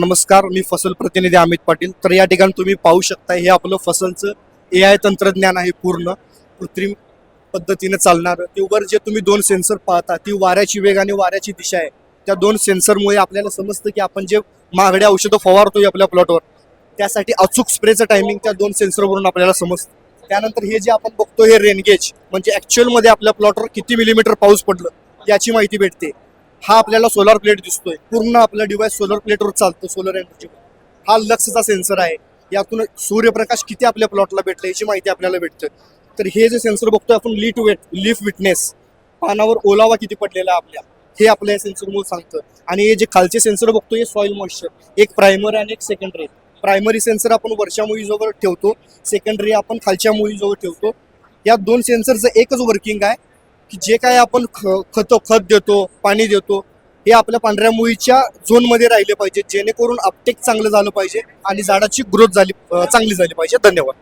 नमस्कार, मी फसल प्रतिनिधी अमित पाटील. तर या ठिकाणी तुम्ही पाहू शकता, हे आपलं फसलचं AI तंत्रज्ञान आहे. पूर्ण कृत्रिम पद्धतीने चालणार. त्यावर जे तुम्ही दोन सेन्सर पाहता, ती वाऱ्याची वेग आणि वाऱ्याची दिशा आहे. त्या दोन सेन्सरमुळे आपल्याला समजतं की आपण जे महागड्या औषधं फवारतोय आपल्या प्लॉटवर, त्यासाठी अचूक स्प्रेचं टायमिंग त्या दोन सेन्सरवरून आपल्याला समजतं. त्यानंतर हे जे आपण बघतो, हे रेनगेज म्हणजे ॲक्च्युअलमध्ये आपल्या प्लॉटवर किती मिलीमीटर पाऊस पडलं याची माहिती भेटते. हा आपल्याला सोलर प्लेट दिसतोय. पूर्ण आपलं डिव्हाइस सोलर प्लेटवर चालतं, सोलर एनर्जी. हा लक्सचा सेन्सर आहे. यातून सूर्यप्रकाश किती आपल्या प्लॉटला भेटला याची माहिती आपल्याला भेटते. तर हे जे सेन्सर बघतोय आपण, लीफ विटनेस, पानावर ओलावा किती पडलेला आपल्या, हे आपल्या सेन्सरमुळे सांगतं. आणि हे जे खालचे सेन्सर बघतोय, हे सॉइल मॉइश्चर, एक प्रायमरी आणि एक सेकंडरी. प्रायमरी सेन्सर आपण वरच्या मुळीजवळ ठेवतो, सेकंडरी आपण खालच्या मुळीजवळ ठेवतो. या दोन सेन्सरचं एकच वर्किंग आहे की जे काय आपण खत देतो, पाणी देतो, हे आपल्या पांढऱ्या मुळीच्या झोनमध्ये राहिले पाहिजे, जेणेकरून अपटेक चांगलं झालं पाहिजे आणि झाडाची ग्रोथ चांगली झाली पाहिजे. धन्यवाद.